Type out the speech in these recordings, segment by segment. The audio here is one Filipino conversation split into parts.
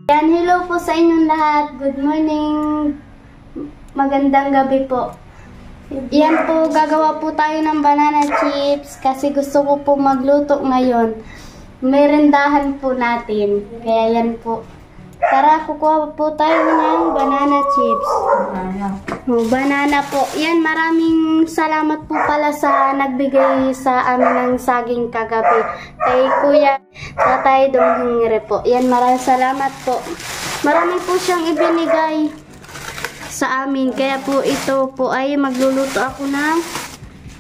Yan, hello po sa inyong lahat. Good morning. Magandang gabi po. Yan po, gagawa po tayo ng banana chips kasi gusto ko po magluto ngayon. Merendahan po natin. Kaya yan po. Tara, kukuha po tayo ng banana chips. Banana po. Yan, maraming salamat po pala sa nagbigay sa amin ng saging kagabi. Kay Kuya Tatay Donghingre po. Yan, maraming salamat po. Marami po siyang ibinigay sa amin. Kaya po ito po ay magluluto ako ng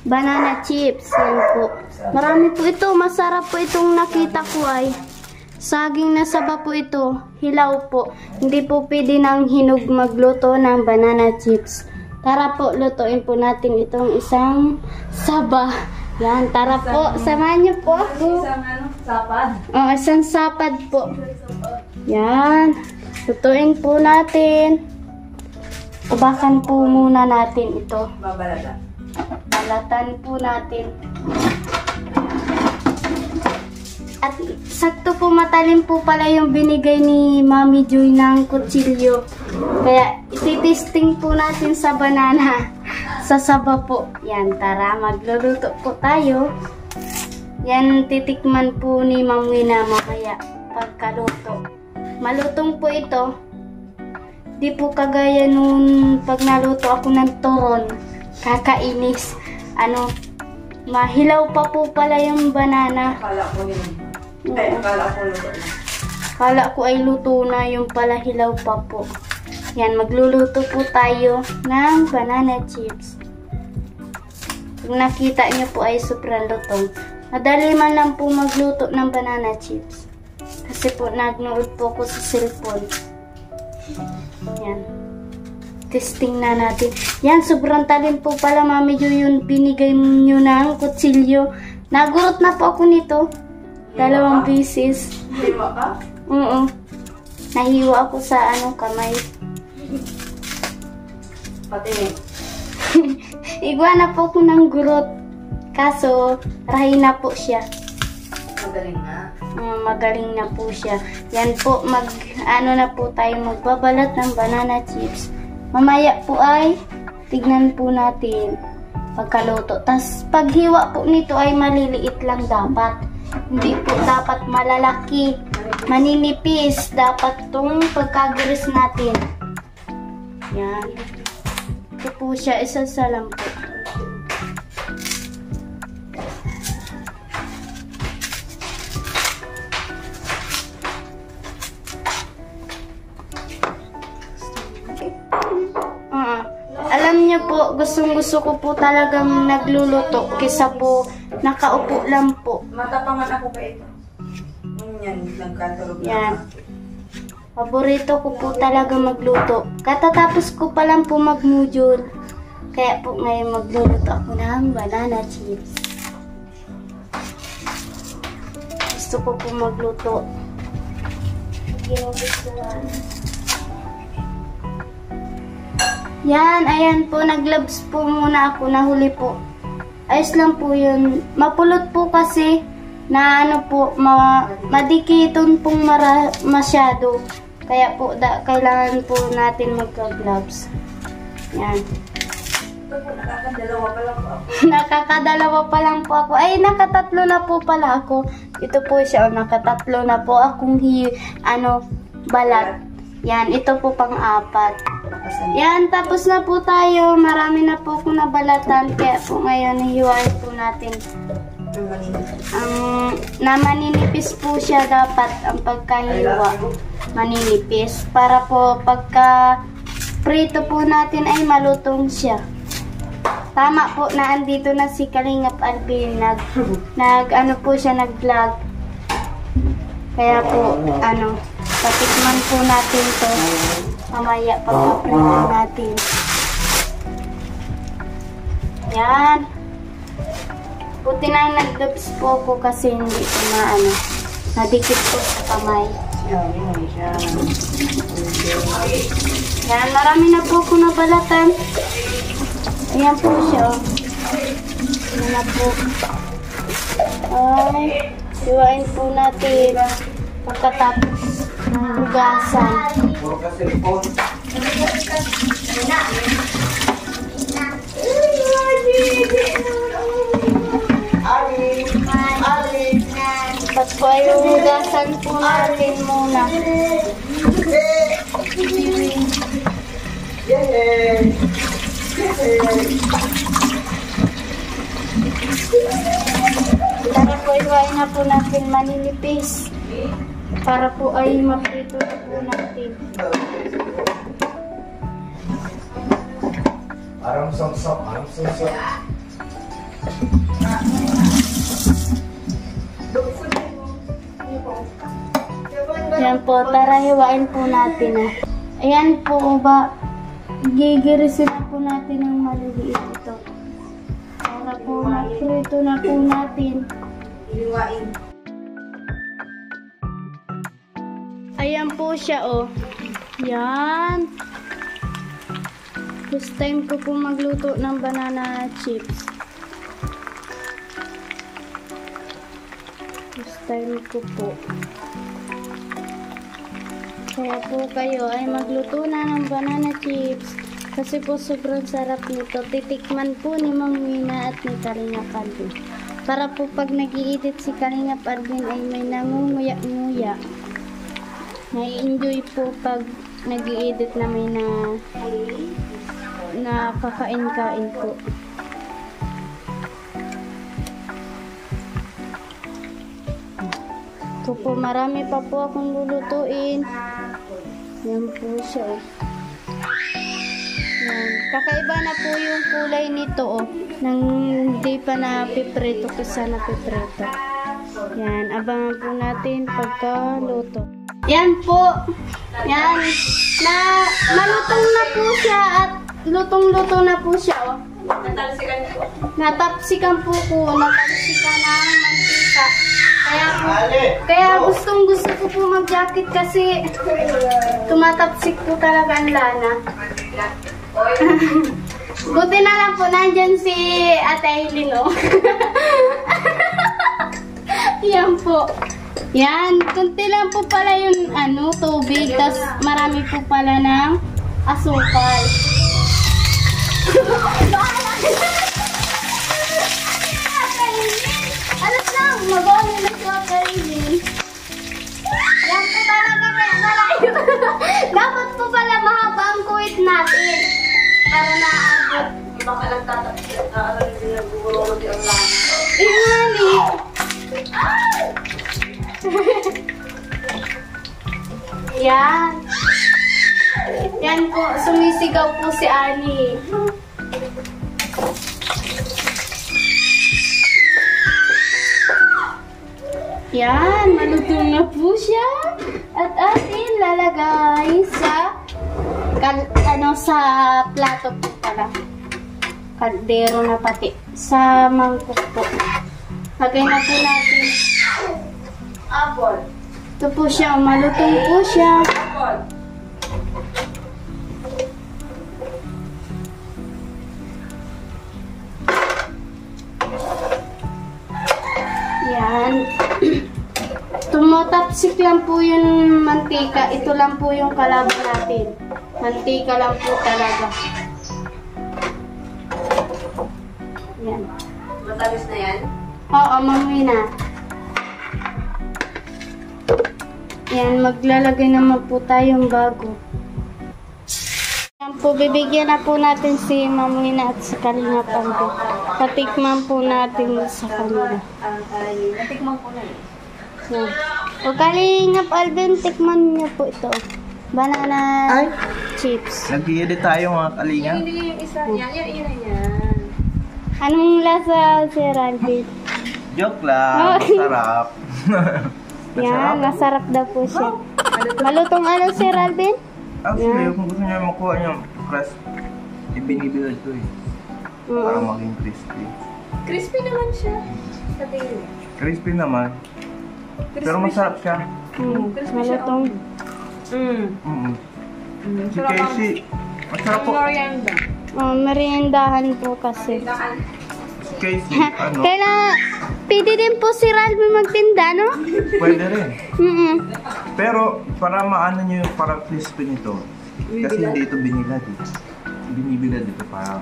banana chips. Yan po. Marami po ito. Masarap po itong nakita ko ay. Saging na saba po ito. Hilaw po. Hindi po pwede ng hinog magluto ng banana chips. Tara po, lutuin po natin itong isang saba. Yan, tara po. Samahan niyo po ako. Isang sapad. Isang sapad po. Yan. Lutuin po natin. Ubakan po muna natin ito. Babalatan. Balatan po natin. At sakto po matalim po pala yung binigay ni Mami Joy ng kutsilyo. Kaya ititesting po natin sa banana. Sa saba po. Yan, tara magluluto po tayo. Yan, titikman po ni Ma'am Wina mamaya pagkaluto. Malutong po ito. Di po kagaya nung pag naluto ako ng turon. Kakainis. Mahilaw pa po pala yung banana. Akala ko yun. Ay, akala ko luto na. Akala ko ay luto na, yung pala hilaw pa po. Yan, magluluto po tayo ng banana chips. Kung nakita nyo po ay sobrang lutong. Madali man lang po magluto ng banana chips. Kasi po nagnood po ako sa cellphone. Yan. Testing na natin. Yan, sobrang talim po pala Mami Jo yung binigay nyo ng kutsilyo. Nagurot na po ako nito. Dalawang pieces. Hiwa ka? Oo. Nahiwa ako sa kamay. Pati Igwa na po ako ng gurot. Kaso, rahi na po siya. magaling na. Magaling na po siya. Yan po, na po tayo magbabalat ng banana chips. Mamaya po ay tignan po natin pagkaluto. Tas paghiwa po nito ay maliliit lang dapat. Hindi po dapat malalaki. Maninipis. Dapat itong pagkagiris natin. Yan. Ito po siya. Isasalam po. Alam niyo po, gustong-gusto ko po talagang nagluluto kaysa po nakaupo lang po. Matapangan ako pa ito. Yan, nagkatulog na. Yan. Paborito ko po talaga magluto. Katatapos ko pa lang po mag-module. Kaya po ngayon magluluto ako ng banana chips. Gusto ko po magluto. Ginugustuhan. Yan, ayan po, nag-gloves po muna ako, nahuli po. Ayos lang po yun. Mapulot po kasi na madikiton pong masyado. Kaya po, kailangan po natin magka-gloves. Yan. Ito po, nakakadalawa pa lang po ako. Nakakadalawa pa lang po ako. Ay, nakatatlo na po pala ako. Ito po siya, nakatatlo na po akong balat. Yan, ito po pang-apat. Yan, tapos na po tayo. Marami na po akong nabalatan. Kaya po ngayon, hihiwain po natin. Na maninipis po siya dapat ang pagkahiwa. Maninipis. Para po pagka prito po natin ay malutong siya. Tama po na andito na si Kalingap Alvin. Nag-vlog. Kaya po, patikman po natin to. Mamaya pagka-prito natin. Yan. Buti na nag-gloves po ko kasi hindi ko nadikit po sa kamay. Yan, marami na po ako nabalatan. Ayan po siya. Ayan na po. Ay, hiwain po natin. Pagkatapos ng hugasan. Puro ka cellphone. Tapos po ay hugasan po natin muna. Tara po, iwain na po natin maninipis. Para po ay maprito na po natin. Parang sok-sok. Yan po, tara hiwain po natin. Ayan po ba, gigirisin na po natin ng maliliit ito. Para po maprito na po natin. Iliwain. Ayan po siya, oh. Yan. This time ko po magluto ng banana chips. This time ko po. Kaya po kayo ay magluto na ng banana chips. Kasi po sobrang sarap nito. Titikman po ni Ma'am Wina at ni Kalinga Alvin. Para po pag nag-i-edit si Kalinga Alvin ay may nangunguya-nguya. Nai-enjoy po pag nag-i-edit na may nakakain-kain po. Ito po, marami pa po akong lulutuin. Yan po siya, oh. Yan. Kakaiba na po yung kulay nito, oh. Nang hindi pa napiprito kasi napiprito. Yan, abangan po natin pagkaluto. Yan po. Yan. Malutong na po siya at lutong-luto na po siya, oh. Natalsikan po. Natapsikan po ko. Natapsikan ng mantika. Kaya gustong-gusto ko po mag-jacket kasi tumatapsik po talaga ang lana. Buti na lang po, nandyan si Ate Aileen, oh. Yan po. Yan, kunti lang po pala yung tubig, tas marami po pala ng asukal. Alas lang, mag-on na si Ate Aileen. Yan po talaga malayo. Dapat po pala mahaba ang kuwit natin para naabot. Baka lang tatapos. Nagugulong din ang lana. Ingani. Yan. Yan po, sumisigaw po si Ani. Yan, malutong na po siya. At atin lalagay sa sa plato po pala. Kaldero na pati. Sa mangkok po. Lagay na po natin. Apple. Ito po siya, malutong po siya. Apple. Yan. Tumotapsik lang po yung mantika. Ito lang po yung kalaban natin. Mantika lang po talaga. Yan. Matamis na yan? Oo, mamuwi na. Yan, maglalagay naman po tayong bago. Yan po, bibigyan na po natin si Ma'am Wina at si Kalinga Alvin. Patikman po natin sa kanila. Natikman ko na eh. Yan. O Kalinga Alvin, tikman niyo po ito. Banana chips. Nag-i-edit tayo mga kalinga. Hindi yung isa. Yan. Anong lasa, Sir Alvin? Joke lang. Masarap. Yan, masarap daw po siya. Malutong ano, Sir Alvin? Actually, kung gusto niya makuha niyo crust, ibinibilad ko eh. Para maging crispy. Crispy naman siya. Sa tingin. Crispy naman. Pero masarap siya. Crispy siya. Malutong. Si Casey, masarap po. Merienda. Meriendahan po kasi. Si Casey, ano? Pwede din po si Ralph magtinda, no? Pwede rin. Pero, para maano nyo yung parang crispy nito, kasi hindi ito binilad eh. Binibilad ito para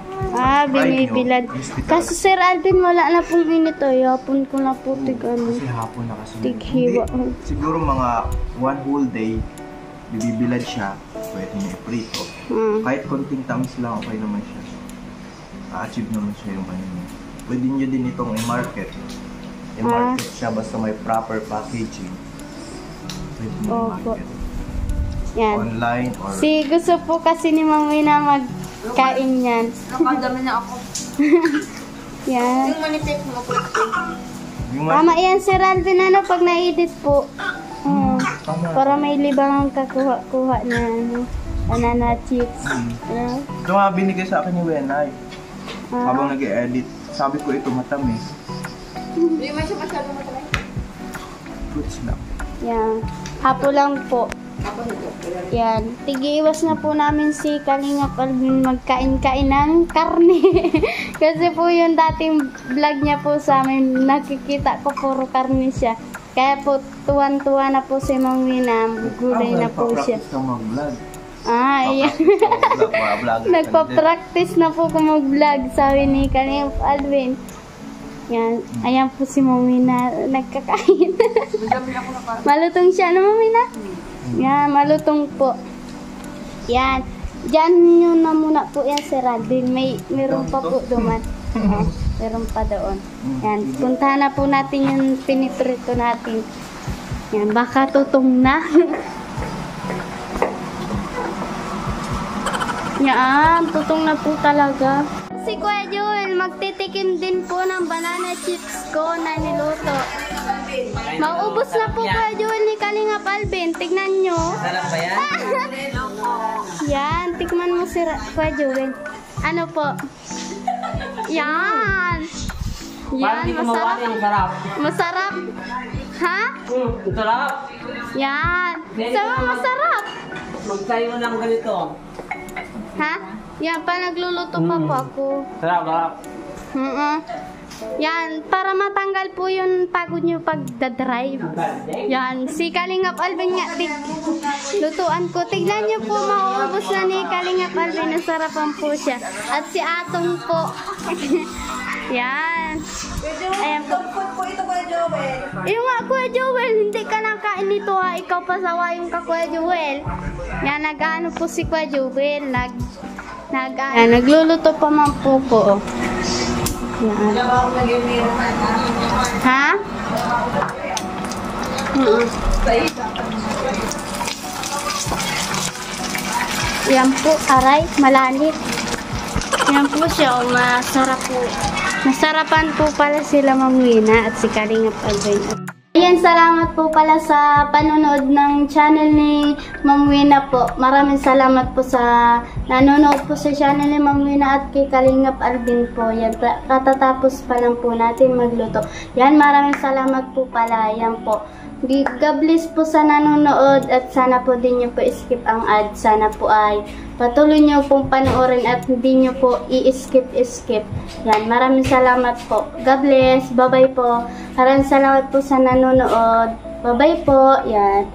binibilad. Kasi Sir Alvin, wala na pong inito. Yapon ko na po Kasi hapon na kasi. Tighiwa. Siguro mga 1 whole day, bibilad siya, pwede niya iprito. Kahit konting tamis lang, okay naman siya. A-achieve naman siya yung kanina. Pwede nyo din itong i-market. I-market siya basta may proper packaging. Pwede nyo i-market. Yan. Online or... Gusto po kasi ni Mami na magkain yan. Nakadami na ako. Yan. Yung manipik mo po. Tama yan, Sir Alvin, pag na-edit po. Para may libangang kakuha-kuha na banana chips. Ito nga binigay sa akin ni Wenay. Habang nag-e-edit, sabi ko ito matamis. Hindi mo siya masyadong matamis. Fruits lang. Yan. Hapo lang po. Yan. Tigi-iwas na po namin si Kalingap Alvin magkain-kain ng karne. Kasi po yung dating vlog niya po sa amin, nakikita ko puro karne siya. Kaya po tuwan-tuwa na po si Mang Wina, gulay na po siya. Nagpa-practice ka mag-vlog. Ayan. Nagpa-practice na po kung mag-vlog, sabi ni Kalingap Alvin. Yan. Ayan po si Mang Wina, nagkakain. Malutong siya, no Mang Wina? Yan, malutong po. Yan. Diyan nyo na muna po yan, Sir Alvin. Meron pa po duman. Meron pa doon. Yan. Puntahan na po natin yung piniprito natin. Yan. Baka tutong na. Yan. Tutong na po talaga. Si Kuya Joel, magtitikim din po ng banana chips ko na niluto. Mauubos na po Kuya Joel ni Kalingap Alvin. Tignan nyo. Sarap ba yan? Yan. Tikman mo si Kuya Joel. Ano po? Yan. Yan. Masarap. Masarap. Ha? Sarap. Yan. Sama masarap. Magsayo ng ganito. Ha? Yan. Pa nagluluto pa po ako. Sarap. Yan, para matanggal po yung pagod nyo pagdadrive. Yan, si Kalingap Alvin nga, lutuan ko. Tignan nyo po, mauubos na ni Kalingap Alvin. Nasarapan po siya. At si Atong po. Yan. Ayan po. Ito Kuya Joel. Yung nga, Kuya Joel, hindi ka nakain nito ha. Ikaw pasawa yung ka Kuya Joel. Yan, nag-ano po si Kuya Joel. Nagluluto pa man po po. Yan. Ha? Yan po, aray, malalit. Yan po siya, masarap po. Masarapan po pala sila Ma'am Wina at si Kalingap Alvin. Ayan, salamat po pala sa panonood ng channel ni Ma'am Wina po. Maraming salamat po sa nanonood po sa channel ni Ma'am Wina at kay Kalingap Alvin po. Yan, katatapos pa lang po natin magluto. Yan, maraming salamat po pala. Yan po. God bless po sa nanonood at sana po din nyo po skip ang ad. Sana po ay patuloy nyo pong panoorin at hindi nyo po i-skip. Yan, maraming salamat po. God bless. Bye-bye po. Maraming salamat po sa nanonood. Bye-bye po. Yan.